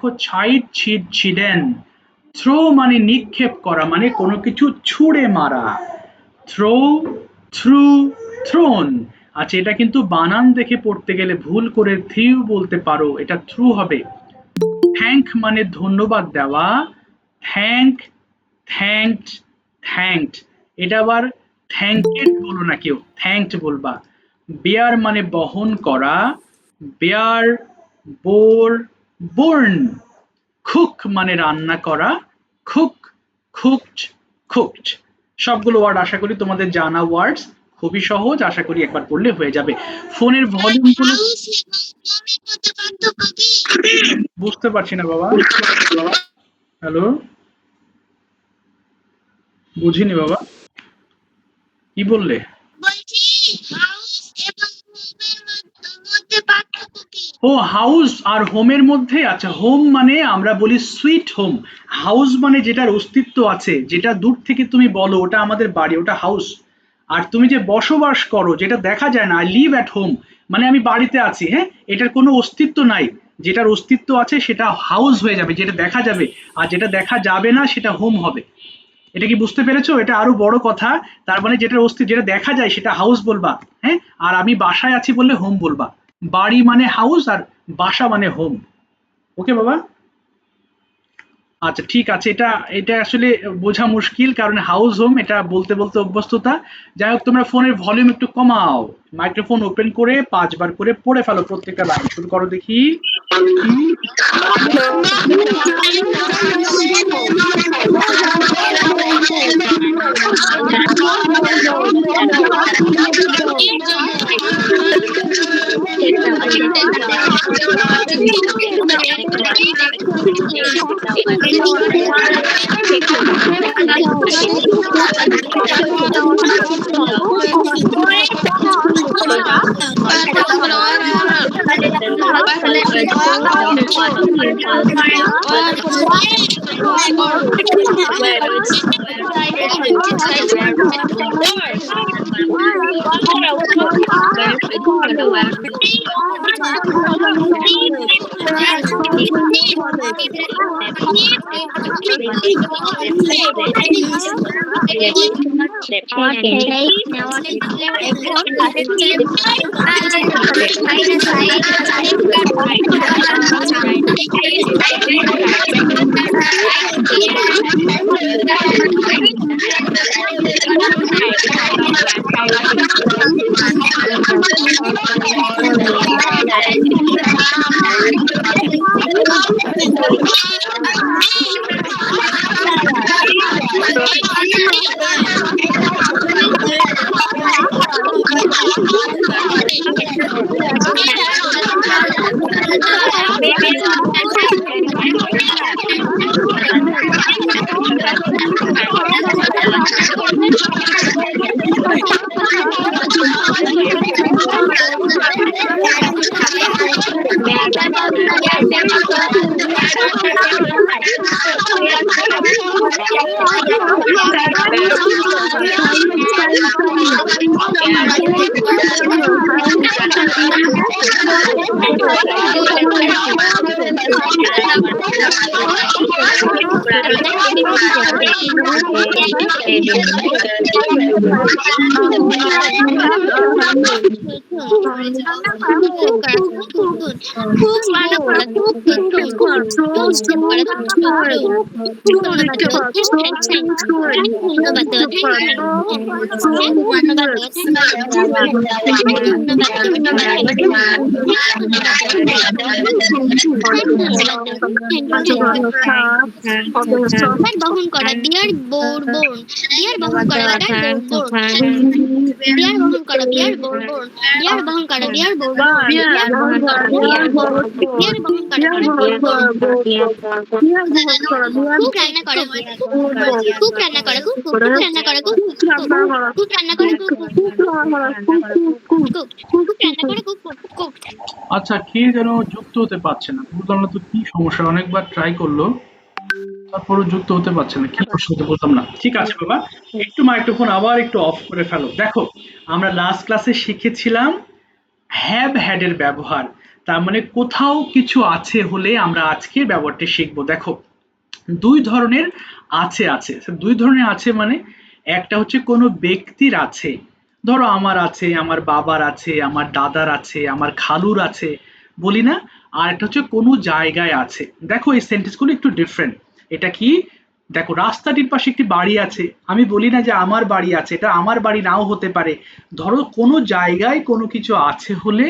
দেখো ছাইড ছিট ছিডেন, থ্রো মানে নিক্ষেপ করা, মানে কোনো কিছু ছুঁড়ে মারা, থ্রো, থ্রু, থ্রোন। আচ্ছা, এটা কিন্তু বানান দেখে পড়তে গেলে ভুল করে থ্রিউ বলতে পারো, এটা থ্রু হবে। থ্যাঙ্ক মানে ধন্যবাদ দেওয়া, থ্যাঙ্ক, থ্যাঙ্কড, থ্যাঙ্কড। এটা আবার থ্যাঙ্কেড বলো না কেউ, থ্যাঙ্কড বলবা। বেয়ার মানে বহন করা, বেয়ার, বোর, বোর্ন। কুক মানে রান্না করা, কুক, কুকড, কুকড। সবগুলো ওয়ার্ড আশা করি তোমাদের জানা ওয়ার্ডস, খুবই সহজ, আশা করি একবার পড়লে হয়ে যাবে। ফোনের ভলিউম গুলো বুঝতে পারছি না বাবা। হ্যালো, বুঝিনি বাবা, কি বললে? ও, হাউস আর হোমের মধ্যে? আচ্ছা, হোম মানে আমরা বলি সুইট হোম, হাউস মানে যেটার অস্তিত্ব আছে, যেটা দূর থেকে তুমি বলো ওটা আমাদের বাড়ি, ওটা হাউস। আর তুমি যে বসবাস করো, যেটা দেখা যায় না, আই লিভ অ্যাট হোম, মানে আমি বাড়িতে আছি, হ্যাঁ, এটার কোনো অস্তিত্ব নাই। যেটার অস্তিত্ব আছে সেটা হাউস হয়ে যাবে, যেটা দেখা যাবে। আর যেটা দেখা যাবে না সেটা হোম হবে। এটা কি বুঝতে পেরেছো? এটা আরো বড় কথা। তার মানে যেটার অস্তিত্ব, যেটা দেখা যায় সেটা হাউস বলবা, হ্যাঁ। আর আমি বাসায় আছি বললে হোম বলবা। বাড়ি মানে হাউস আর বাসা মানে হোম। ওকে বাবা? আচ্ছা, ঠিক আছে। এটা এটা আসলে বোঝা মুশকিল, কারণ হাউস হোম এটা বলতে বলতে অভ্যস্ততা। যাই হোক, তোমরা ফোনের ভলিউম একটু কমাও, মাইক্রোফোন ওপেন করে 5 বার করে পড়ে ফেলো প্রত্যেকটা লাইন। শুরু করো দেখি। বহন করা, বিয়ার বোর বোন, বিয়ার বহন করা, বিয়ার বোর বোন, বিয়ার বহন করা, বিয়ার বোর বোন, বিয়ার বহন করা, বিয়ার বোর বোন, বিয়ার বহন করা, বিয়ার বোর বোন, বিয়ার বহন করা, খুব রান্না করা, খুব রান্না করা, খুব রান্না করা, খুব রান্না করা, খুব রান্না করা, খুব। আচ্ছা, কে যেন যুক্ত হতে পারছে না, বুঝলাম না তো কি সমস্যা, অনেকবার ট্রাই করলো, তারপরও যুক্ত হতে পারছে না, কি করছে হতে বলতাম না। ঠিক আছে বাবা, একটু মাইক্রোফোন আবার একটু অফ করে ফেলো। দেখো, আমরা লাস্ট ক্লাসে শিখেছিলাম হ্যাভ হ্যাড এর ব্যবহার। তার মানে কোথাও কিছু আছে হলে আমরা আজকের ব্যবহারটি শিখবো। দেখো, দুই ধরনের আছে আছে। দুই ধরনের আছে মানে একটা হচ্ছে কোনো ব্যক্তির আছে, ধরো আমার আছে, আমার বাবার আছে, আমার দাদার আছে, আমার খালুর আছে, বলি না। আর একটা হচ্ছে কোনো জায়গায় আছে। দেখো এই সেন্টেন্সগুলো একটু ডিফারেন্ট। এটা কি, দেখো রাস্তাটির পাশে একটি বাড়ি আছে, আমি বলি না যে আমার বাড়ি আছে, এটা আমার বাড়ি নাও হতে পারে। ধরো কোনো জায়গায় কোনো কিছু আছে হলে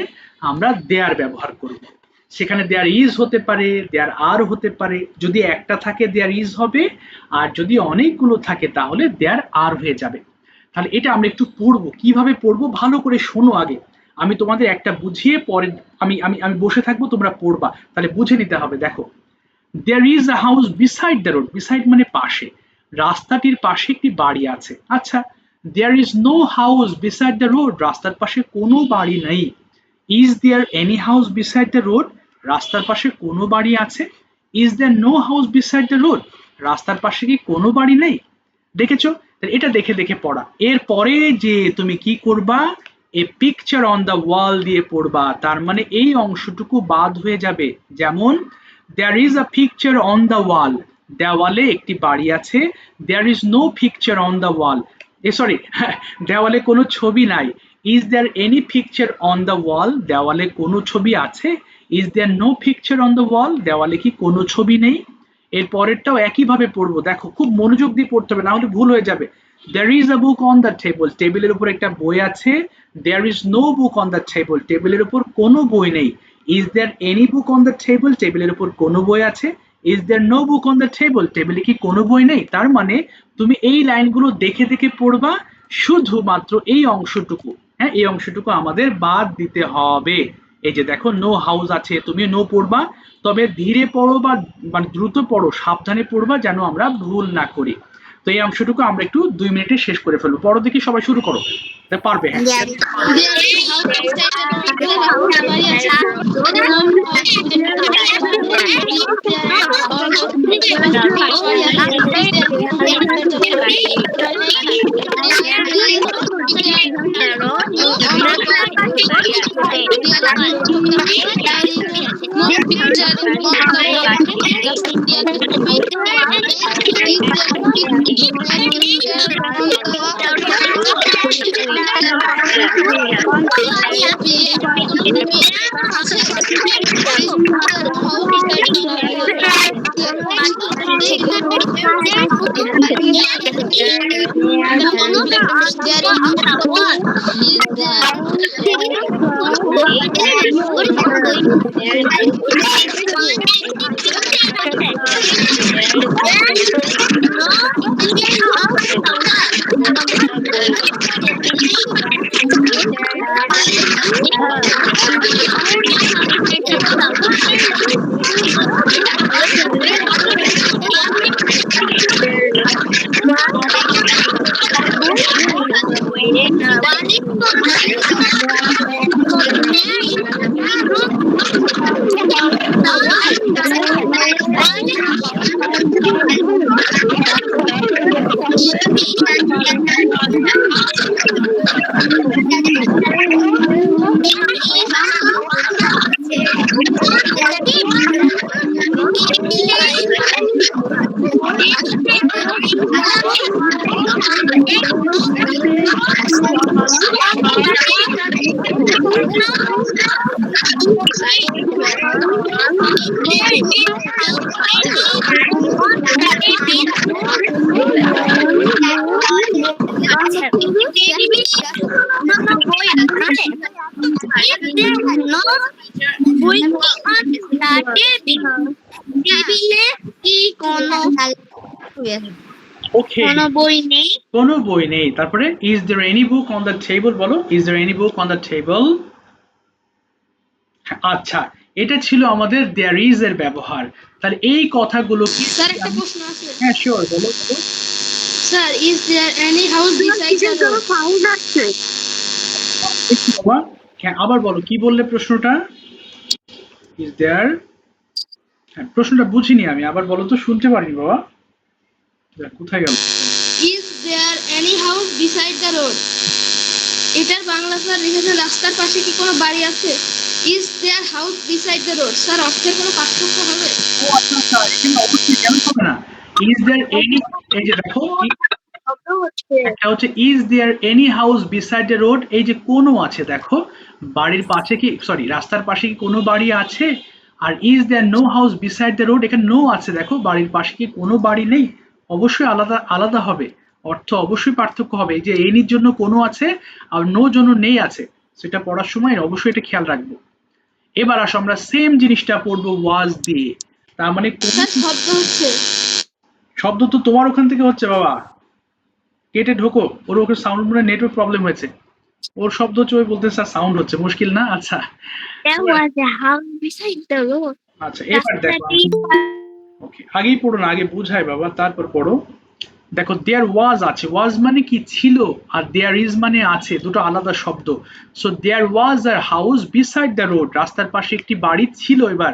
আমরা দেয়ার ব্যবহার করব। সেখানে দেয়ার ইজ হতে পারে, দেয়ার আর হতে পারে। যদি একটা থাকে দেয়ার ইজ হবে, আর যদি অনেকগুলো থাকে তাহলে দেয়ার আর হয়ে যাবে। তাহলে এটা আমরা একটু পড়বো, কিভাবে পড়বো ভালো করে শোনো আগে। আমি তোমাদের একটা বুঝিয়ে পরে আমি আমি আমি বসে থাকবো, তোমরা পড়বা, তাহলে বুঝে নিতে হবে। দেখো, there is a house beside the road, beside মানে পাশে, রাস্তাটির পাশে একটি বাড়ি আছে। আচ্ছা, there is no house beside the road, রাস্তার পাশে কোনো বাড়ি নেই। Is there any house beside the road, রাস্তার পাশে কোনো বাড়ি আছে। Is there no house beside the road, রাস্তার পাশে কি কোনো বাড়ি নেই। দেখেছো? এটা দেখে দেখে পড়া। এরপরে যে তুমি কি করবা, এ পিকচার অন দ্য ওয়াল দিয়ে পড়বা, তার মানে এই অংশটুকু বাদ হয়ে যাবে। যেমন there is a picture on the wall, দেওয়ালে একটি বাড়ি আছে। There is no picture on the wall, sorry, দেওয়ালে কোনো ছবি নাই। Is there any picture on the wall, দেওয়ালে কোনো ছবি আছে। Is there no picture on the wall, দেওয়ালে কি কোনো ছবি নেই। এর পরেরটাও একইভাবে পড়বো, দেখো খুব মনোযোগ দিয়ে পড়তে হবে, না হলে ভুল হয়ে যাবে। There is a book on the table, টেবিলের উপর একটা বই আছে। There is no book on the table, টেবিলের উপর কোনো বই নেই। Is there any book on the table, টেবিলের উপর কোনো বই আছে। Is there no book on the table, টেবিলে কি কোনো বই নেই। তার মানে তুমি এই লাইনগুলো দেখে দেখে পড়বা, শুধুমাত্র এই অংশটুকু, হ্যাঁ এই অংশটুকু আমাদের বাদ দিতে হবে। এই যে দেখো নো হাউস আছে, তুমি নো পড়বা, তবে ধীরে পড়ো বা মানে দ্রুত পড়ো, সাবধানে পড়বা যেন আমরা ভুল না করি। তো এই অংশটুকু আমরা একটু 2 মিনিটে শেষ করে ফেলবো। পড়ো দেখি, সবাই শুরু করো, পারবে, হ্যাঁ। ওকে, কোনো বই নেই। তারপরে is there any book on the table, বলো is there any book on the table. আচ্ছা, এটা ছিল আমাদের দেয়ার ইজ এর ব্যবহার। তাহলে এই কথাগুলো কি, স্যার একটা প্রশ্ন আছে। হ্যাঁ শিওর, বলো বলো। Sir is there any house beside the road? বাবা, হ্যাঁ আবার বলো, কি বললে প্রশ্নটা? ইজ দেয়ার, হ্যাঁ প্রশ্নটা বুঝিনি আমি, আবার বলো তো, শুনতে পারিনি বাবা, কোথায় গেল? Is there any house beside the road, এটার বাংলা স্যার লিখেছেন রাস্তার পাশে কি কোনো বাড়ি আছে? Is their house beside the road? Sir অর্থের কোনো পার্থক্য হবে? ও আচ্ছা আচ্ছা, এখানে অবশ্যই কেন হবে না? ইজ দেয়ার এনি, এই যে দেখো একটা হচ্ছে is there any house beside the road, এই যে কোনো আছে দেখো, বাড়ির পাশে কি, সরি রাস্তার পাশে কি কোনো বাড়ি আছে? আর is there no house beside the road, এখানে নো আছে দেখো, বাড়ির পাশে কি কোনো বাড়ি নেই? অবশ্যই আলাদা আলাদা হবে, অর্থ অবশ্যই পার্থক্য হবে। এই যে এনির জন্য কোনো আছে আর নো জন্য নেই আছে, সেটা পড়ার সময় অবশ্যই এটা খেয়াল রাখবো। এবার আসো আমরা সেম জিনিসটা পড়বো ওয়াজ দিয়ে, তার মানে স্যার শব্দ হচ্ছে। শব্দ তো তোমার ওখান থেকে হচ্ছে বাবা, কেটে ঢোকো, ওর ওখানে সাউন্ড মনে নেটওয়ার্ক প্রবলেম হয়েছে, ওর শব্দ হচ্ছে, ওই বলতে স্যার সাউন্ড হচ্ছে, মুশকিল না। আচ্ছা There was a house beside the road. আচ্ছা এবার দেখো, ওকে আগেই পড়ো না, আগে বুঝাই বাবা তারপর পড়ো। দেখো দেয়ার ওয়াজ আছে, ওয়াজ মানে কি ছিল, আর দেয়ার ইজ মানে আছে, দুটো আলাদা শব্দ। So there was a house beside the road, রাস্তার পাশে একটি বাড়ি ছিল। এবার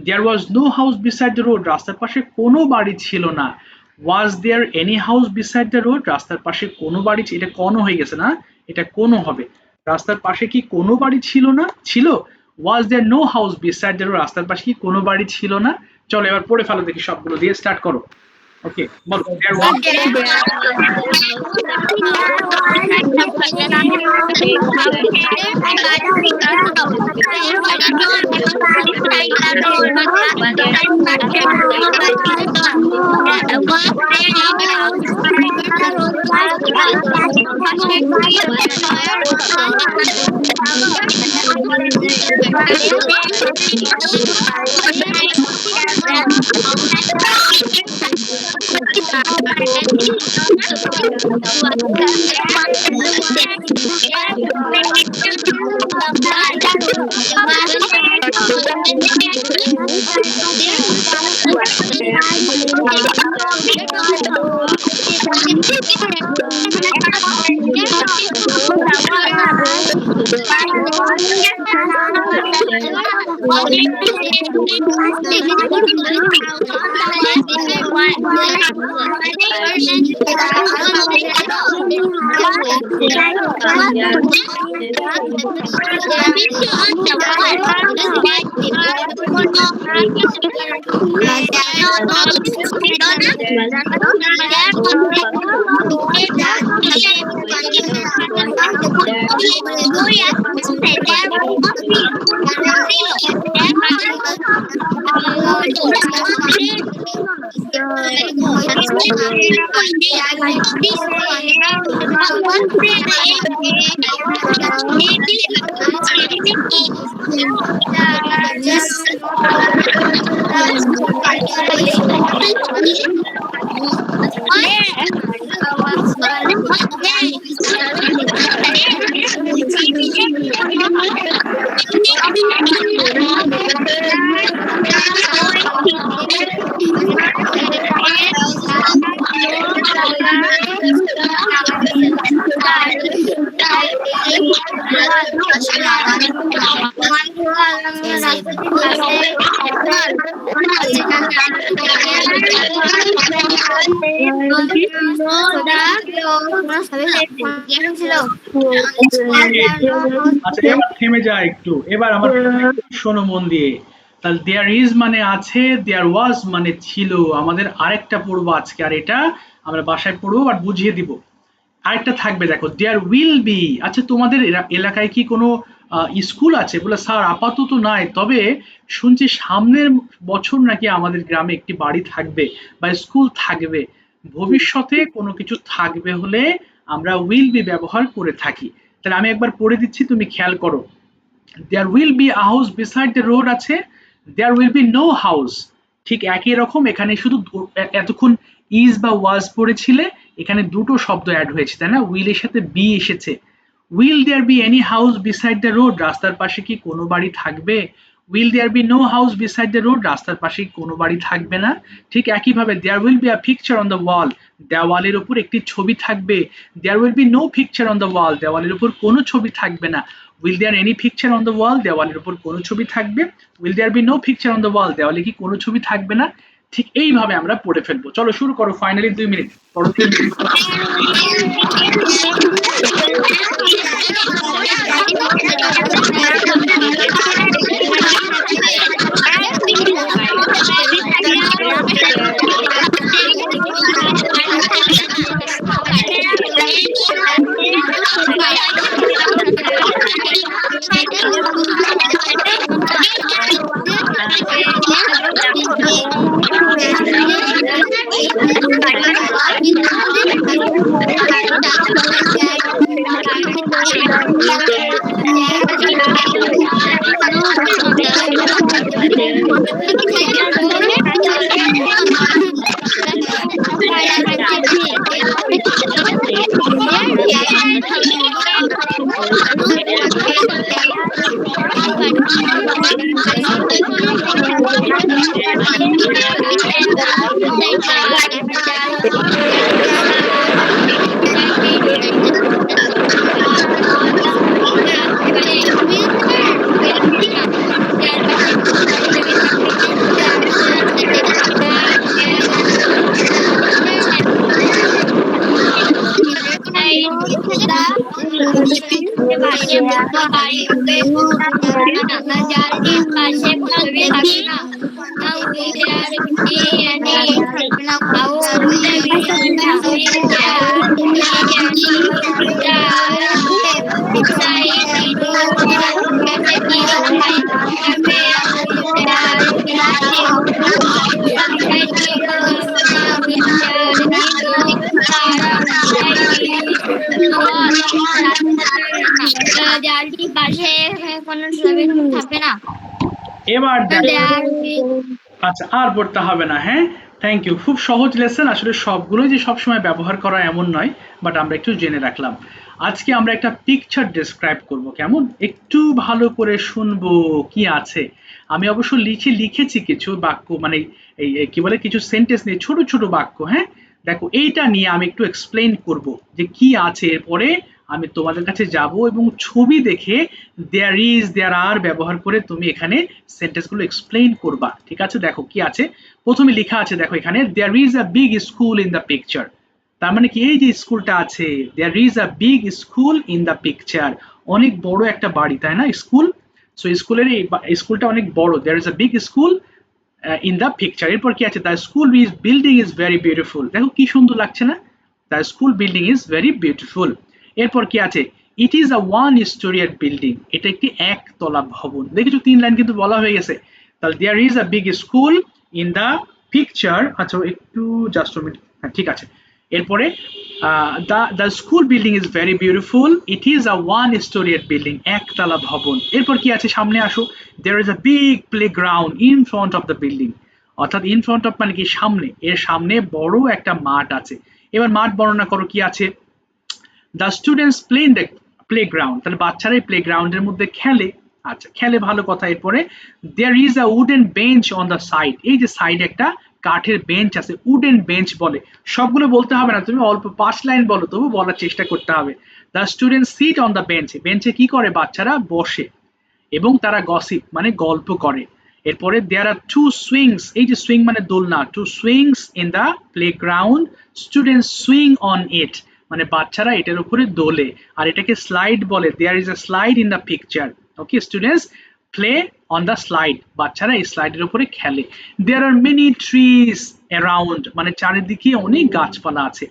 there was no house beside the road, রাস্তার পাশে কোনো বাড়ি ছিল না। Was there any house beside the road, রাস্তার পাশে কোনো বাড়ি, এটা কোনো হয়ে গেছে না, এটা কোনো হবে। রাস্তার পাশে কি কোনো বাড়ি ছিল না, ছিল। Was there no house beside the road, রাস্তার পাশে কি কোনো বাড়ি ছিল না। চলো এবার পড়ে ফেলো দেখি, সবগুলো দিয়ে স্টার্ট করো। ওকে বলো, দেয়ার ওয়াজ আচ্ছা এবার থেমে যায় একটু, এবার আমার শোনো মন দিয়ে। তাহলে দেয়ার ইজ মানে আছে, দেয়ার ওয়াজ মানে ছিল। আমাদের আরেকটা পড়বো আজকে, আর এটা আমরা বাসায় পড়বো আর বুঝিয়ে দিব। আরেকটা থাকবে দেখো, দেয়ার উইল বি। আচ্ছা তোমাদের এলাকায় কি কোনো স্কুল আছে? বলে স্যার আপাতত নাই, তবে শুনছি সামনের বছর নাকি আমাদের গ্রামে একটি বাড়ি থাকবে বা স্কুল থাকবে। ভবিষ্যতে কোনো কিছু থাকবে হলে আমরা উইল বি ব্যবহার করে থাকি। তাহলে আমি একবার পড়ে দিচ্ছি, তুমি খেয়াল করো। There will be a house beside the road আছে, there will be no house. ঠিক একই রকম এখানে শুধু এতক্ষণ ইজ বা ওয়াজ পড়েছিলে, এখানে দুটো শব্দ অ্যাড হয়েছে, তাই না? উইল এর সাথে বি এসেছে। Will there be any house beside the road, রাস্তার পাশে কি কোনো বাড়ি থাকবে? Will there be no house beside the road, রাস্তার পাশে কি কোনো বাড়ি থাকবে না? ঠিক একইভাবে there will be a picture on the wall, দেওয়ালের উপর একটি ছবি থাকবে। There will be no picture on the wall, দেওয়ালের উপর কোনো ছবি থাকবে না। Will there any picture on the wall, দেওয়ালের উপর কোনো ছবি থাকবে। Will there be no picture on the wall, দেওয়ালে কি কোনো ছবি থাকবে না? ঠিক এইভাবে আমরা পড়ে ফেলবো। চলো শুরু করো, ফাইনালি 2 মিনিট পড়ো, 3 মিনিট। জালটির পাশে কোনো ছবি থাকবে না। এবার দেখো, দেয়াল আচ্ছা আর পড়তে হবে না, হ্যাঁ থ্যাংক ইউ। খুব সহজ লেসন, আসলে সবগুলোই যে সবসময় ব্যবহার করা এমন নয়, বাট আমরা একটু জেনে রাখলাম। আজকে আমরা একটা পিকচার ডেসক্রাইব করব, কেমন একটু ভালো করে শুনবো কি আছে। আমি অবশ্য লিখেছি কিছু বাক্য, মানে কি বলে কিছু সেন্টেন্স নিয়ে, ছোট ছোট বাক্য, হ্যাঁ দেখো এইটা নিয়ে আমি একটু এক্সপ্লেইন করব যে কি আছে। এরপরে আমি তোমাদের কাছে যাব এবং ছবি দেখে দেয়ার আর ব্যবহার করে তুমি এখানে সেন্টেন্সগুলো এক্সপ্লেইন করবা, ঠিক আছে? দেখো কি আছে, প্রথমে লেখা আছে, দেখো এখানে there is a big school in the picture. তার মানে কি, এই যে স্কুলটা আছে, there is a big school in the picture, অনেক বড় একটা বাড়ি, তাই না স্কুল? সো স্কুলের এই স্কুলটা অনেক বড়, there is a big school in the picture. এরপর কি আছে, the school is building is very beautiful, দেখো কি সুন্দর লাগছে না, the school building is very beautiful. এরপর কি আছে, it is a one storeyed building, এটা একটি একতলা ভবন। দেখেছো 3 লাইন কিন্তু বলা হয়ে গেছে। তাহলে there is a big school in the picture, আচ্ছা একটু জাস্ট মিনিট, হ্যাঁ ঠিক আছে। এরপরে the school building is very beautiful, it is a one storeyed building, একতলা ভবন। এরপর কি আছে, সামনে আসো, there is a big play ground in front of the building, অর্থাৎ ইন ফ্রন্ট অফ মানে কি সামনে, এর সামনে বড় একটা মাঠ আছে। এবার মাঠ বর্ণনা করো কি আছে, the students play in the play ground, তাহলে বাচ্চারা এই প্লে গ্রাউন্ডের মধ্যে খেলে, আচ্ছা খেলে ভালো কথা। এরপরে there is a wooden bench on the side, এই যে সাইডে একটা কাঠের বেঞ্চ আছে, উডেন বেঞ্চ বলে। সবগুলো বলতে হবে না, তুমি অল্প 5 লাইন বলো, তবু বলার চেষ্টা করতে হবে। The student sit on the bench, বেঞ্চে কি করে বাচ্চারা বসে এবং তারা গসিপ মানে গল্প করে। এরপরে দেয়ার আর টু সুইংস, এই যে সুইং মানে দোলনা, two swings in the play ground, student swing on it, মানে বাচ্চারা এটার উপরে দোলে, আর এটাকে স্লাইড বলে। There is a slide in the picture, okay students play on the slide, বাচ্চারা এই স্লাইডের উপরে খেলে। There are many trees around, মানে চারিদিকে অনেক গাছপালা আছে।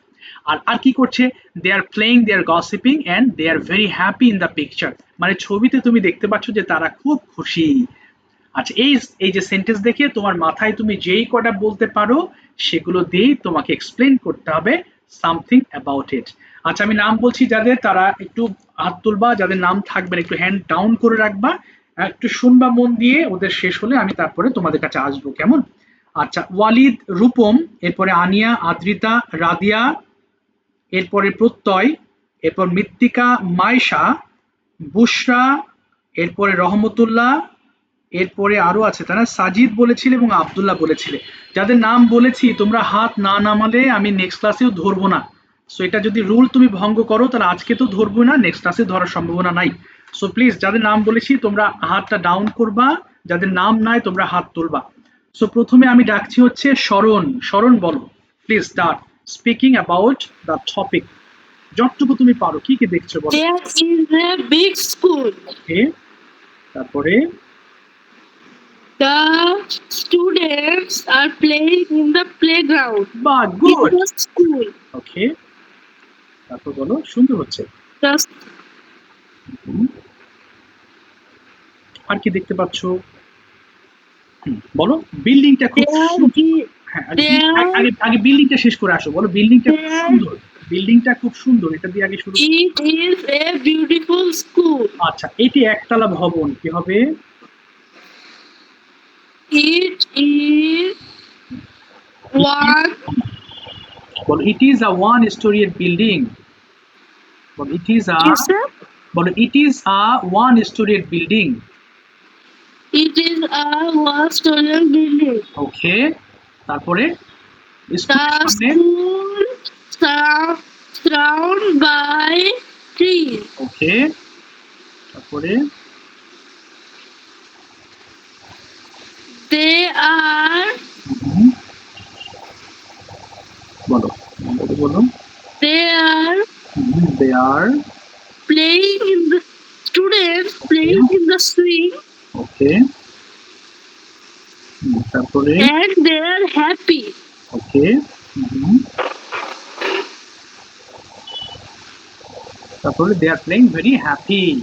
আর আর কি করছে, they are playing, they are gossiping and they are very happy in the picture, মানে ছবিতে তুমি দেখতে পাচ্ছ যে তারা খুব খুশি। আচ্ছা এই এই যে সেন্টেন্স দেখে তোমার মাথায় তুমি যেই কটা বলতে পারো সেগুলো দিয়েই তোমাকে এক্সপ্লেন করতে হবে সামথিং অ্যাবাউট ইট। আচ্ছা আমি নাম বলছি যাদের, তারা একটু হাত তুলবা, যাদের নাম থাকবে না একটু হ্যান্ড ডাউন করে রাখবা, একটু শুনবা মন দিয়ে, ওদের শেষ হলে আমি তারপরে তোমাদের কাছে আসবো, কেমন? আচ্ছা ওয়ালিদ, রূপম, এরপরে আনিয়া, আদ্রিতা, রাদিয়া, এরপরে প্রত্যয়, এরপর মৃত্তিকা, মাইশা, বুশরা, এরপরে রহমতুল্লাহ, এরপরে আরো আছে, তারা সাজিদ বলেছিলে এবং আব্দুল্লাহ বলেছিলে। যাদের নাম বলেছি তোমরা হাত না নামালে আমি নেক্সট ক্লাসেও ধরবো না। সো এটা যদি রুল তুমি ভঙ্গ করো তাহলে আজকে তো ধরবো না, নেক্সট ক্লাসে ধরার সম্ভাবনা নাই। সো প্লিজ যাদের নাম বলেছি তোমরা হাতটা ডাউন করবা, যাদের নাম নাই তোমরা হাত তুলবা। সো প্রথমে আমি ডাকছি হচ্ছে শরণ, শরণ বলো please start speaking about the topic, যতটুকু তুমি পারো, কি কি দেখছো বলো। There is a big school. ওকে, তারপরে The students are playing in the playground বা in গুড, the school. ওকে তারপর বলো, সুন্দর হচ্ছে। The, হুম, আর কি দেখতে পাচ্ছ? বলো, বিল্ডিংটা খুব there সুন্দর। is, হ্যাঁ There- আগে আগে বিল্ডিংটা শেষ করে আসো, বলো বিল্ডিংটা খুব There- সুন্দর, বিল্ডিংটা খুব সুন্দর, এটা দিয়ে আগে শুরু। It is a beautiful school. আচ্ছা, এটি একতলা ভবন, কি হবে? It is one. বলো it is a one storeyed building. বলো it is a, Yes, sir. বলো it is a one storeyed building. It is a one-story building. Okay, তারপরে The স্কুলের সামনে, school surrounded by trees. ওকে, তারপরে They are বলো বলো বলো they are they R, playing in the students playing in the swing ওকে, তারপরে and they are happy. ওকে, তারপরে দে are playing very happy.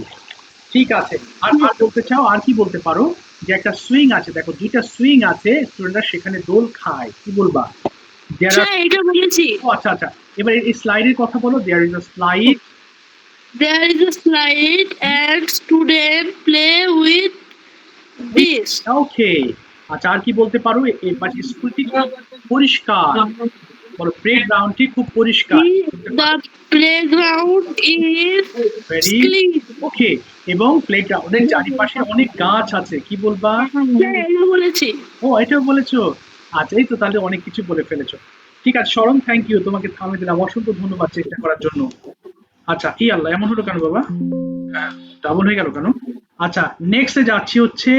ঠিক আছে, আর আর বলতে চাও, আর কি বলতে পারো? যে একটা সুইং আছে, দেখো দুইটা সুইং আছে, স্টুডেন্টরা সেখানে দোল খায়, কি বলবা? There are- হ্যাঁ, এটা বলেছি। ও আচ্ছা আচ্ছা, এবার এই স্লাইডের কথা বলো। There is a slide, There is a slide and students play with this. Okay. আচ্ছা, আর কি বলতে পারো? এবার স্কুলটি খুব পরিষ্কার, বলো প্লে গ্রাউন্ডটি খুব পরিষ্কার। The playground is Very clean. ওকে, এবং প্লে গ্রাউন্ডের চারিপাশে অনেক গাছ আছে, কি বলবা? হ্যাঁ, এটা বলেছি। ও, এটাও বলেছো। আচ্ছা, এই তো তাহলে অনেক কিছু বলে ফেলেছো। ঠিক আছে শরণ, থ্যাংক ইউ, তোমাকে থামিয়ে দিলাম, অসংখ্য ধন্যবাদ চেষ্টা করার জন্য। আচ্ছা, ই আল্লাহ, এমন হলো কেন বাবা? ডাবল হয়ে গেল কেন? আচ্ছা, নেক্সটে যাচ্ছি হচ্ছে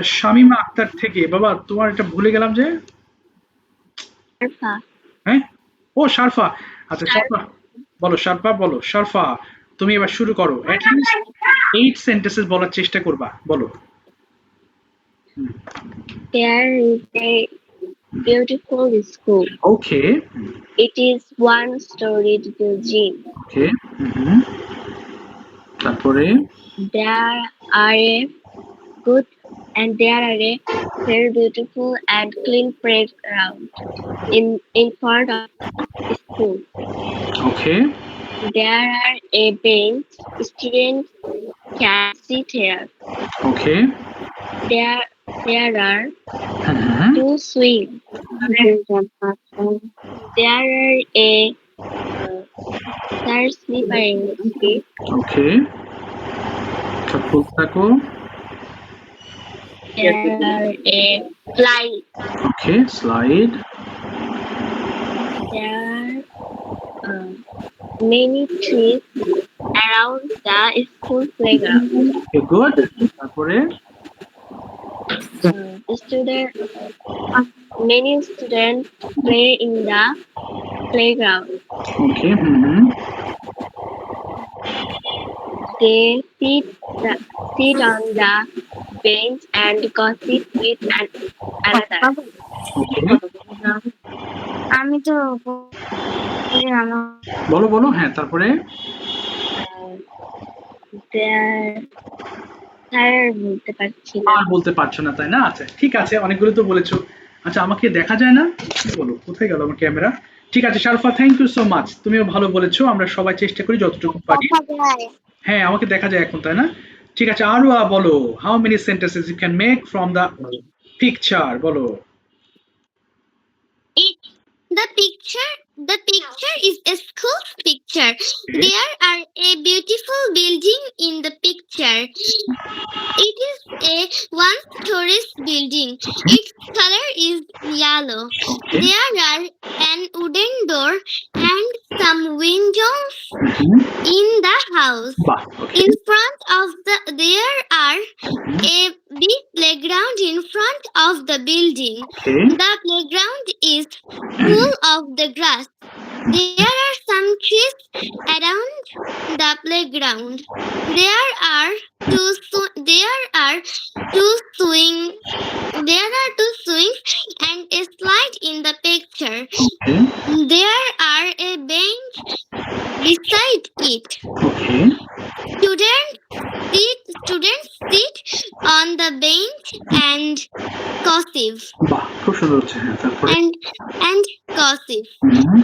শামিমা আক্তার থেকে। বাবা, তোমার এটা ভুলে গেলাম যে, হ্যাঁ, ও শারফা। আচ্ছা শারফা বলো, শারফা বলো, শারফা তুমি এবার শুরু করো। at least 8 সেন্টেন্সেস বলার চেষ্টা করবা, বলো। There is a beautiful school. Okay, It is one-storied building. Okay, তারপরে There are a good and there are a very beautiful and clean playground in front of the school. Okay, There are a bench. Students can sit here. Okay, There are two swings. There are a there sleeper in the seat. ওকে, সব বলতে থাকো। There are a slide. Okay, slide, There are many trees around the school playground. Okay, good, তারপরে Many students play in the playground. Okay, They sit on the bench and gossip with another. ওকে, আমি তো বলো বলো, হ্যাঁ, তারপরে বলতে পারছি না। আর বলতে পারছো না, তাই না? আচ্ছা ঠিক আছে, অনেকগুলো তো বলেছো। আচ্ছা, আমাকে দেখা যায় না, কি বলো, কোথায় গেল আমার ক্যামেরা? ঠিক আছে শারফা, থ্যাংক ইউ সো মাচ, তুমিও ভালো বলেছো, আমরা সবাই চেষ্টা করি যতটুকু পারি। হ্যাঁ, আমাকে দেখা যায় এখন, তাই না? ঠিক আছে, আরো বলো, how many sentences you can make from the picture, বলো। The picture is a school picture. There are a beautiful building in the picture. It is a one-story building. Its color is yellow. There are an wooden door and some windows in the house. বাহ, ওকে, In front of there are a big playground in front of the building. Okay, The playground is full of the grass. There are some trees around the playground. There are two swings. There are two swings and a slide in the picture. Okay, There are a bench beside it. Okay, Students sit on the bench and gossip বাহ, খুব সুন্দর হচ্ছে। হ্যাঁ, তারপরে and gossip. Hmm,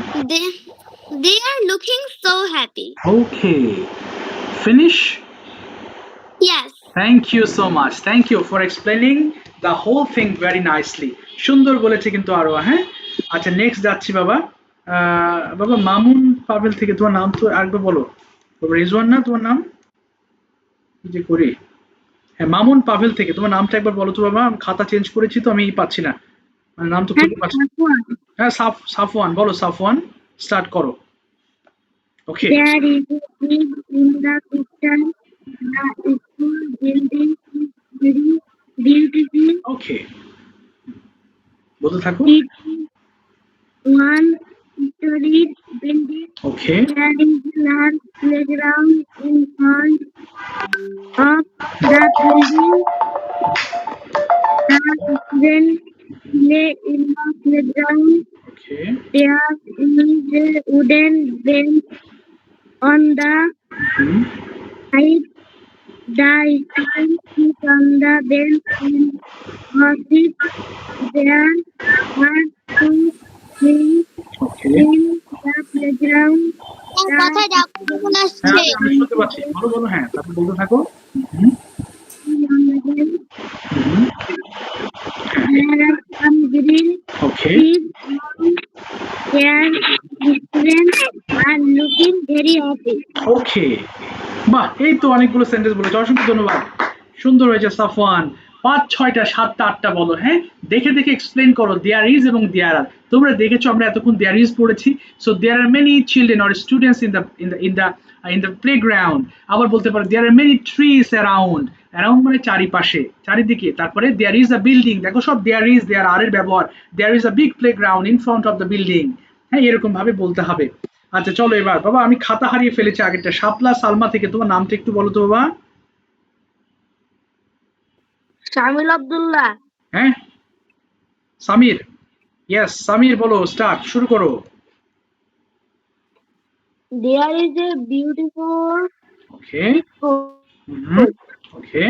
They are looking so happy. Okay, finish. Yes. Thank you so much, thank you for explaining the whole thing very nicely. সুন্দর বলেছে কিন্তু আরো। হ্যাঁ, আচ্ছা নেক্সট যাচ্ছি বাবা। বাবা মামুন পাভেল থেকে, তোমার নাম তো একবার বলো। বাবা রিজওয়ান না তোমার নাম? কি যে করি। হ্যাঁ, মামুন পাভেল থেকে তোমার নামটা একবার বলো তো বাবা, আমি খাতা চেঞ্জ করেছি তো আমি পাচ্ছি না, মানে নাম তো খুঁজে পাচ্ছি না। হ্যাঁ, সাফওয়ান বলো, সাফওয়ান স্টার্ট করো। ওকে, There is a big in the picture. The school building is very beautiful. ওকে, বলতে থাকো। It is one story building. Okay, There is a large playground in front of the building. The students play in the playground. Okay, There is a wooden bench on the hmm, side. The students sit on the bench and gossip. There are two things okay. in the playground. কথা ডাক চলে হ্যাঁ, আসছে। আমি শুনতে পাচ্ছি, বলো বলো। হ্যাঁ, তারপর বলতে থাকো। হুম, হুম, There are some green okay, trees around. There students are looking very happy. ওকে। বাহ, এই তো অনেকগুলো সেন্টেন্স বলেছো, অসংখ্য ধন্যবাদ। সুন্দর হয়েছে সাফওয়ান। ৫, ৬টা, ৭টা, ৮টা বলো। হ্যাঁ, দেখে দেখে এক্সপ্লেন করো দেয়ার ইজ এবং দেয়ার আর। তোমরা দেখেছো আমরা এতক্ষণ দেয়ার ইজ পড়েছি। So there are many children or students in the playground. আবার বলতে পারো there are many trees around. Around মানে চারিপাশে, চারিদিকে। তারপরে দেয়ার ইজ আ বিল্ডিং, দেখো সব দেয়ার ইজ দেয়ার আর এর ব্যবহার। There is a big playground in front of the building. হ্যাঁ, এরকম ভাবে বলতে হবে। আচ্ছা চলো এবার বাবা, আমি খাতা হারিয়ে ফেলেছি আগেরটা। শাপলা সালমা থেকে, তোমার নামটা একটু বলো তো বাবা। Shamil Abdullah. হ্যাঁ, সামির। ইয়েস, সামির বলো, স্টার্ট, শুরু করো। There is a beautiful okay, school. Okay,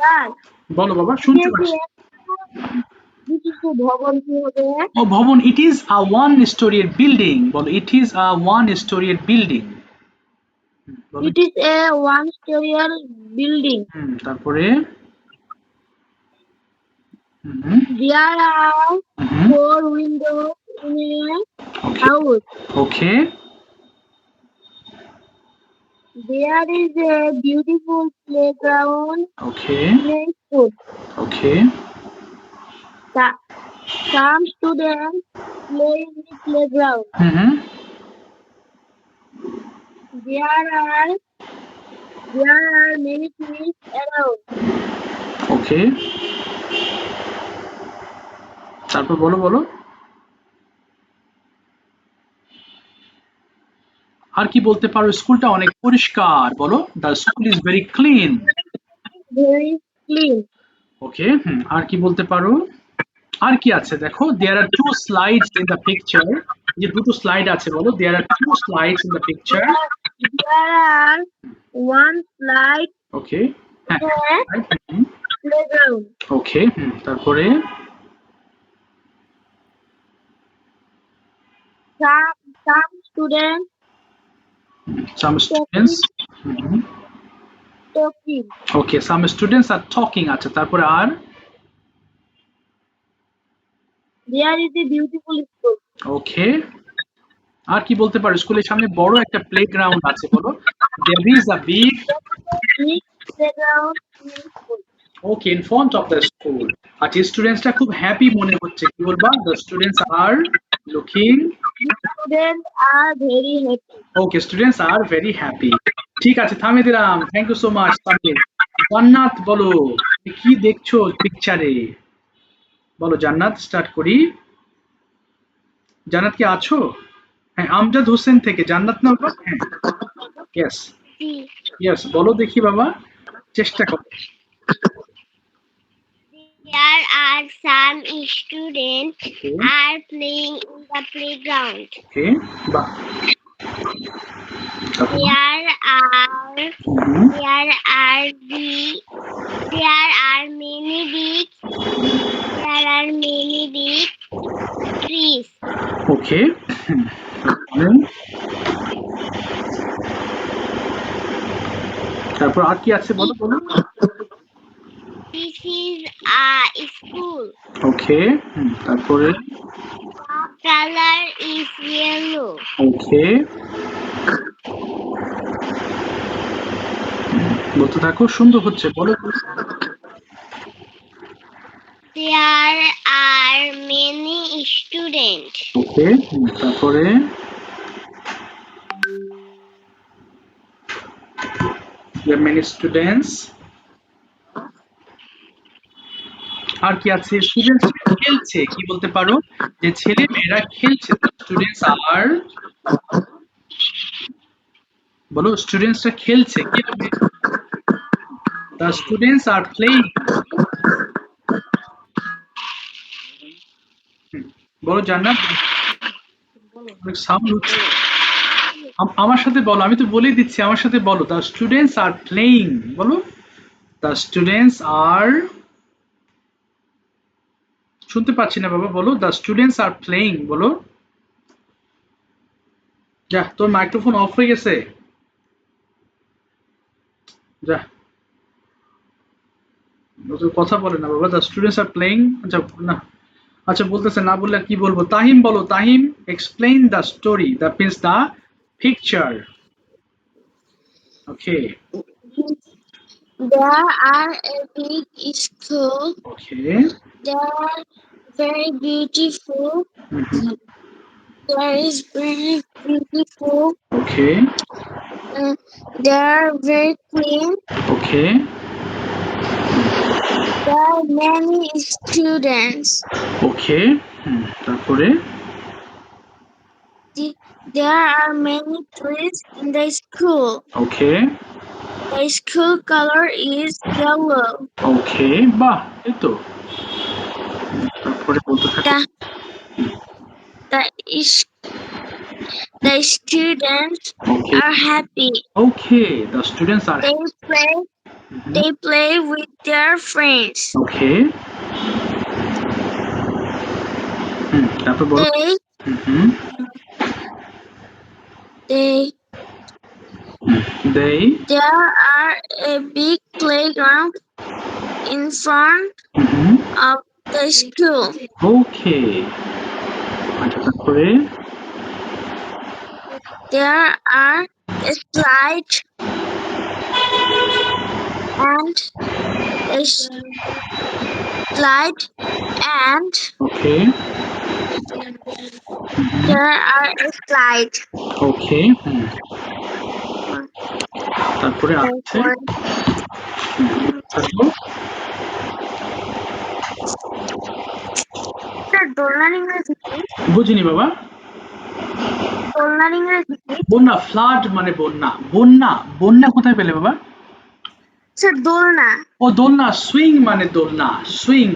Yes. বলো বাবা, শুনতে পাচ্ছি। beautiful ভবন কি হবে? ও ভবন, it is a one storeyed building, বলো it is a one storeyed building. বলো। It is a one-story building. তারপরে হুম, There are hmm, 4 windows in a okay, house. Okay, There is a beautiful playground okay, in a school. Okay, Some students play in the playground. Hmm, There are many trees around. ওকে, তারপর বলো বলো। আর কি বলতে পারো? স্কুলটা অনেক পরিষ্কার, বলো the school is very clean. Very clean. Okay, আর কি বলতে পারো? আর কি আছে দেখো, there are two slides in the picture. যে দুটো স্লাইড আছে, বলো there are two slides in the picture. There are one slide okay, হ্যাঁ, in a playground. ওকে, তারপরে Some students some students, talking. Okay, some students are talking. আচ্ছা, তারপরে আর There is a beautiful school. ওকে, আর কি বলতে পারো? স্কুলের সামনে বড় একটা প্লেগ্রাউন্ড আছে, বলো there is a big, Big playground in a school. Okay, in front of the school. আচ্ছা, স্টুডেন্টসটা খুব হ্যাপি মনে হচ্ছে, কি বলবা? The students are looking, Students are very happy. Okay, students are very happy. ঠিক আছে, থামিয়ে দিলাম। Thank you so much Samir. Jannat বলো, তুমি কি দেখছো পিকচারে? বলো জান্নাত, স্টার্ট করি। জান্নাত কি আছো? হ্যাঁ, আমজাদ হোসেন থেকে, জান্নাত না বাবা? হ্যাঁ, ইয়েস, ইয়েস, বলো দেখি বাবা, চেষ্টা করো। There are some students okay, are playing in the playground. ওকে, বাহ, তারপর There are Mhm. there are many big trees. Okay. তারপর আর কি আছে বলো বলো। This is a school. ওকে, তারপরে The color is yellow. ওকে, বলতে থাকো, সুন্দর হচ্ছে, বলো। There are many students. ওকে, তারপরে there are many students, আর কি আছে? স্টুডেন্টস খেলছে, কি বলতে পারো? যে ছেলে মেয়েরা খেলছে, স্টুডেন্টস আর, বলো স্টুডেন্টসরা খেলছে, কি হবে? The students are playing. বলো জান্নাত, অনেক সাউন্ড হচ্ছে। আমার সাথে বলো, আমি তো বলেই দিচ্ছি, আমার সাথে বলো। The students are playing, বলো। The students are, শুনতে পাচ্ছি না বাবা, বলো। The students are playing, বলো। যা, তোর মাইক্রোফোন অফ হয়ে গেছে, যা, তোর কথা বলে না বাবা। The students are playing, আচ্ছা না, আচ্ছা বলতেছে না, বললে কি বলবো? তাহিম বলো, Tahim, explain the story, that means the picture. Okay, There are a big school. okay. They are very beautiful. Mhm. There is very beautiful. Okay, They are very clean. okay, There are many students. okay. তারপরে There are many trees in the school. okay, The school color is yellow. okay, বাহ, এই তো। তারপরে বলতে থাকো। The, the students Okay, are happy. okay, the students are, They play with their friends. okay. তারপর বলো। হুম, they, There are a big playground in front of the school. okay. আচ্ছা, তারপরে There are a slide and a slide and okay, there are a slide. okay. তারপরে আছে, থাকো। Sir, দোলনার ইংরেজি কি? বুঝিনি বাবা। দোলনার ইংরেজি কি? বন্যা, ফ্লাড মানে বন্যা। বন্যা, বন্যা কোথায় পেলে বাবা? স্যার দোলনা। ও দোলনা, সুইং মানে দোলনা, swing.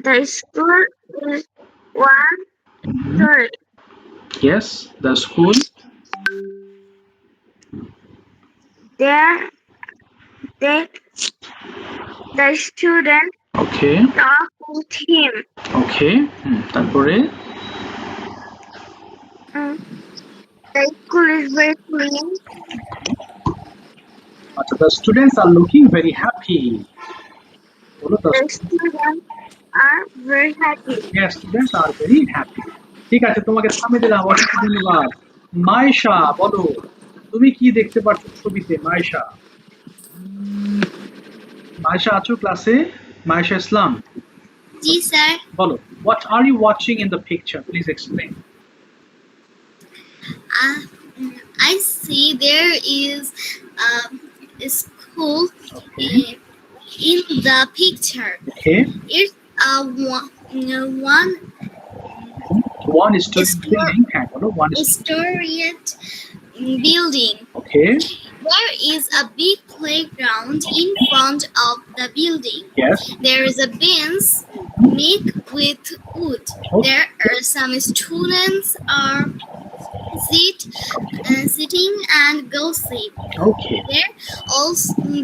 The school is one story. Yes, the school. There, the student Okay, talk with him. okay. তারপরে The school is very clean. আচ্ছা, the students are looking very happy. বলো, The students are very happy. yes, students are very happy. ঠিক আছে, তোমাকে থামিয়ে দিলাম, অসংখ্য ধন্যবাদ। মাইশা বলো, তুমি কি দেখতে পাচ্ছ ছবিতে? মাইশা, মাইশা আছো ক্লাসে? মাইশা ইসলাম, জি স্যার। বলো, what are you watching in the picture? Please explain. I see there is a school in the picture. Okay, It's one one student School. building, হ্যাঁ বলো, one is, storied building. okay, There is a big playground in front of the building. yes, There is a bench with wood. Okay. There are some students are sitting and gossip. Okay.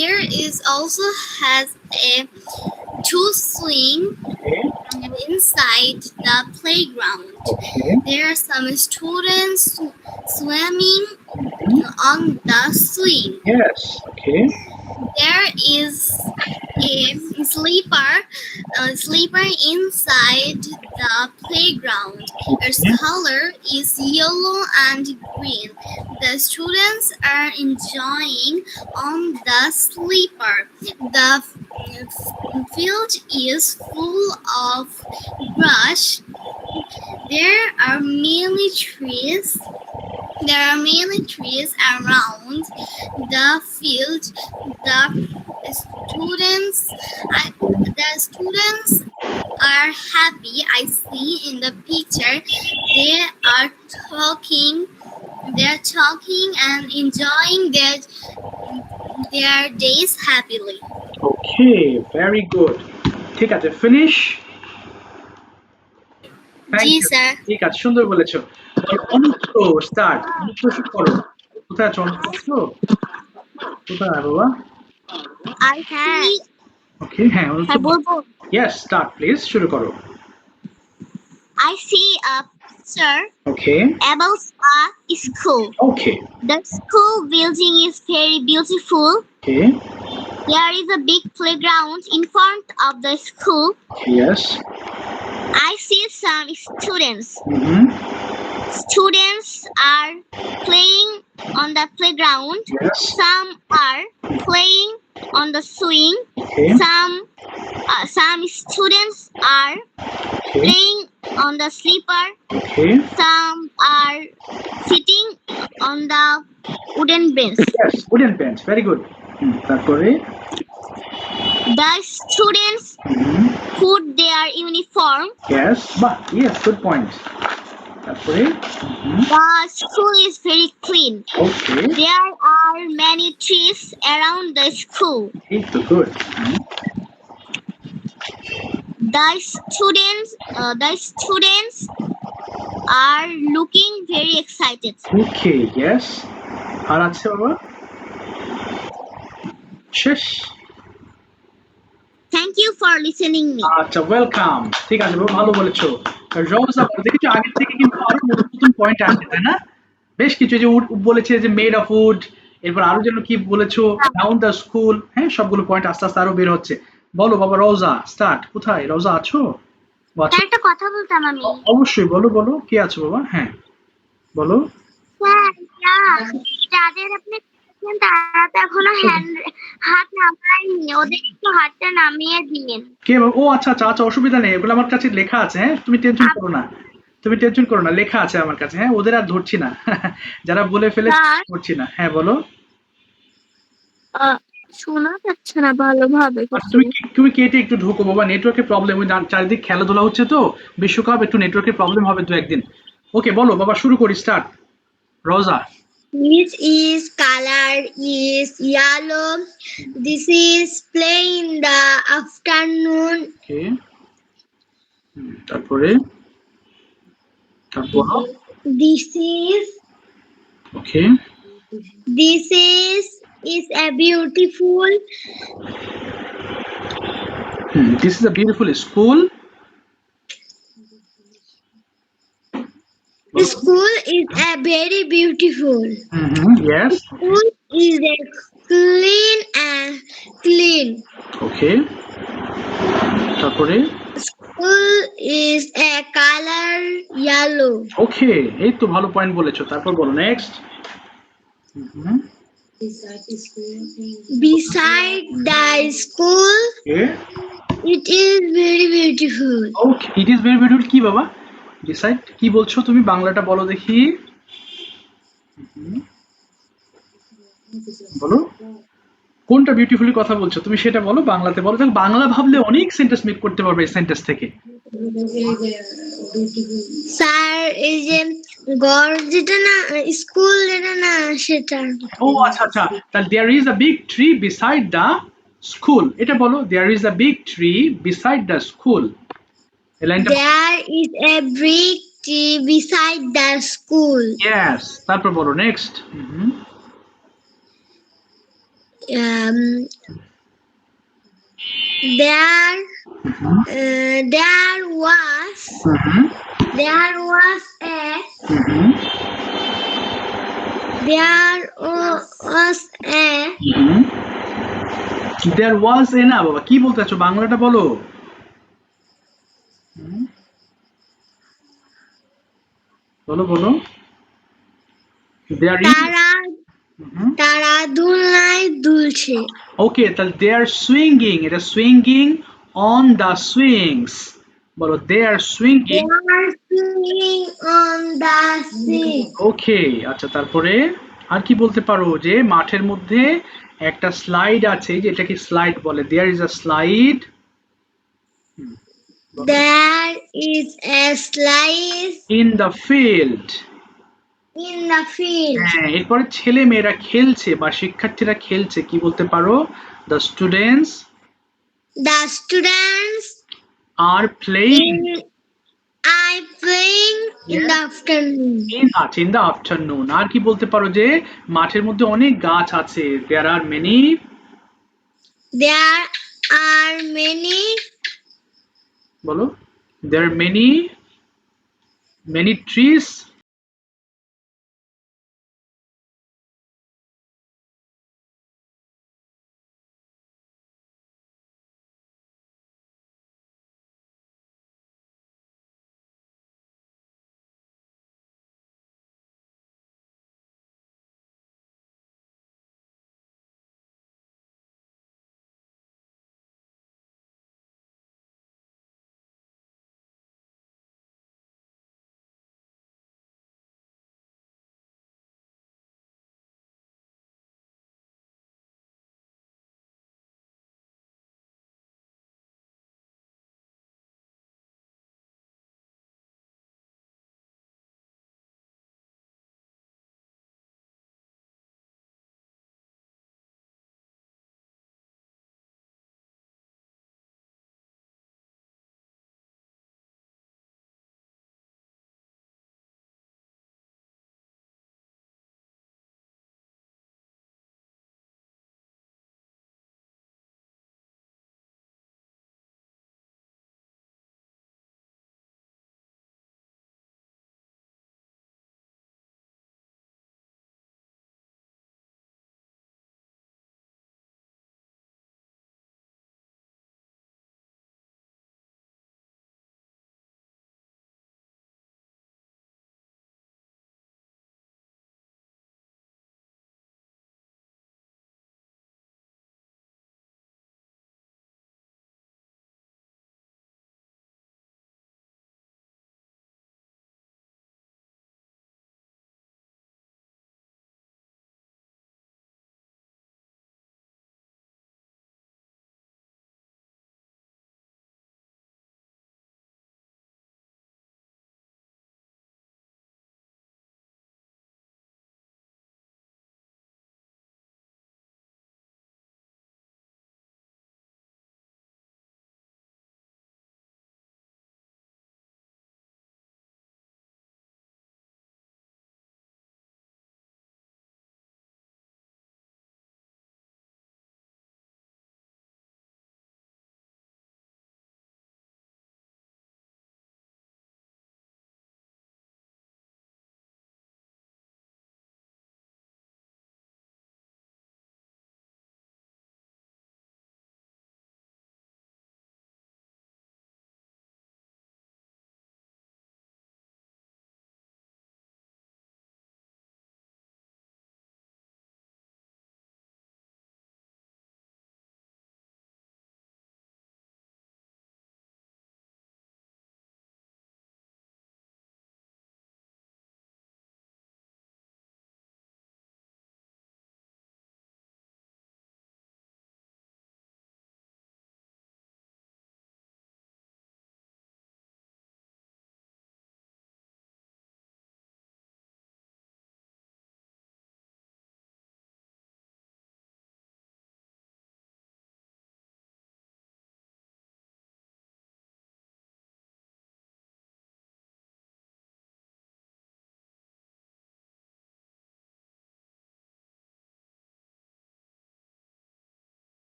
There is also has a two swing Okay. inside the playground. Okay. There are some students swimming Mhm. on the swing. Yes. Okay. There is a sleeper inside the playground. Its Okay. color is yellow and green. The students are enjoying on the sleeper. The field is full of brush. There are many trees. There are many trees around the field. The students are happy. I see in the picture they are talking. They are talking and enjoying their days happily. Okay. Very good. ঠিক আছে, finish. Thank G you. Sir. ঠিক আছে, সুন্দর বলেছো। অনুত্ত start. অনুত্ত শুরু করো। কোথায় আছো অনুত্ত? কোথায় বাবা? I see. ওকে, হ্যাঁ অনুত্ত। বলবো। Yes, start please. শুরু করো। I see a picture Okay. about a school. Okay. The school building is very beautiful. Okay. There is a big playground in front of the school. Yes. I see some students. Mm-hmm. Students are playing on the playground. Yes. Some are playing on the swing. Okay. Some students are Okay. playing on the sleeper. Okay. Some are sitting on the wooden bench. Yes, wooden bench. Very good. তারপরে? The students Mm-hmm. put their uniform. Yes. Bah, yes, good point. তারপরে? Mm-hmm. The school is very clean. Okay. There are many trees around the school. এই তো good. Mm-hmm. The students are looking very excited. Okay, yes. আর আছে বাবা? শেষ? Thank you for listening me. আচ্ছা, welcome. ঠিক আছে বাবা, ভালো বলেছো। রোজা দেখেছো আগের থেকে কিন্তু আরো নতুন নতুন পয়েন্ট আসছে, তাই না? বেশ কিছু, এই যে বলেছে যে মেড অফ উড, এরপর আরো যেন কি বলেছো, ডাউন দ্য স্কুল, হ্যাঁ সবগুলো পয়েন্ট আস্তে আস্তে আরো বের হচ্ছে। বলো বাবা, রোজা স্টার্ট। কোথায় রোজা আছো? ও আচ্ছা, একটা কথা বলতাম আমি। অবশ্যই বলো বলো, কে আছো বাবা? হ্যাঁ বলো। স্যার, যাদের আপনি বলছেন তারা তো এখনো হাত নামায়নি, ওদের একটু হাতটা নামিয়ে দিন। কে বাবা? ও আচ্ছা আচ্ছা আচ্ছা, অসুবিধা নেই, ওগুলো আমার কাছে লেখা আছে। হ্যাঁ তুমি টেনশন করো না, তুমি টেনশন করো না, লেখা আছে আমার কাছে। হ্যাঁ ওদের আর ধরছি না, যারা বলে ফেলে স্যার, ধরছি না। হ্যাঁ বলো। শোনা যাচ্ছে না ভালোভাবে আচ্ছা, কিছু। তুমি কেটে একটু ঢোকো বাবা, নেটওয়ার্কের প্রবলেম, ওই চারিদিক খেলাধুলা হচ্ছে তো, বিশ্বকাপ, একটু নেটওয়ার্কের প্রবলেম হবে দু একদিন। ওকে বলো বাবা, শুরু করি, স্টার্ট। রোজা। This is color is yellow. This is play in the afternoon. ওকে, তারপরে বলো। This okay, is a beautiful. This is a beautiful school. The school is a very beautiful. Yes. School is a clean. ওকে, তারপরে? School is a color yellow. ওকে, এই তো ভালো point বলেছো। তারপর বলো next. Beside the school, it is very beautiful. Okay, it is very beautiful. কি বাবা? Decide কি বলছো তুমি? বাংলাটা বলো দেখি। বলো কোনটা বিউটিফুলি কথা বলছো তুমি, সেটা বলো, বাংলাতে বলো। দেখো বাংলা ভাবলে অনেক সেন্টেন্স মেক করতে পারবে এই সেন্টেন্স থেকে। স্যার, এই যে গড় যেটা না, স্কুল যেটা না, সেটা। ও আচ্ছা আচ্ছা, তাহলে there is a big tree beside the school, এটা বলো। There is a big tree beside the school. এই লাইনটা There is a brick tree beside the school. Yes, তারপর বলো next. Um, there, there was there was a দেয়ার ওয়াজ এ না বাবা, কি বলতে চাচ্ছো বাংলাটা বলো। বলো বলো। দেয়ার ইজ, তারা দোলনায় দুলছে। ওকে, তাহলে দে আর সুইঙ্গিং, এটা সুইঙ্গিং অন দ্য সুইংস। বলো they are swinging. They are swinging on the sea. Okay, আচ্ছা তারপরে আর কি বলতে পারো যে মাঠের মধ্যে একটা স্লাইড আছে, যেটাকে স্লাইড বলে, there is a slide. There is a slide in the field. in the field. হ্যাঁ, এরপরে ছেলে মেয়েরা খেলছে বা শিক্ষার্থীরা খেলছে, কি বলতে পারো, the students The students are playing are playing in the afternoon. আচ্ছা ইন দ্য আফটারনুন। আর কি বলতে পারো যে মাঠের মধ্যে অনেক গাছ আছে, there are many, There are many বলো দেয়ার মেনি ট্রিজ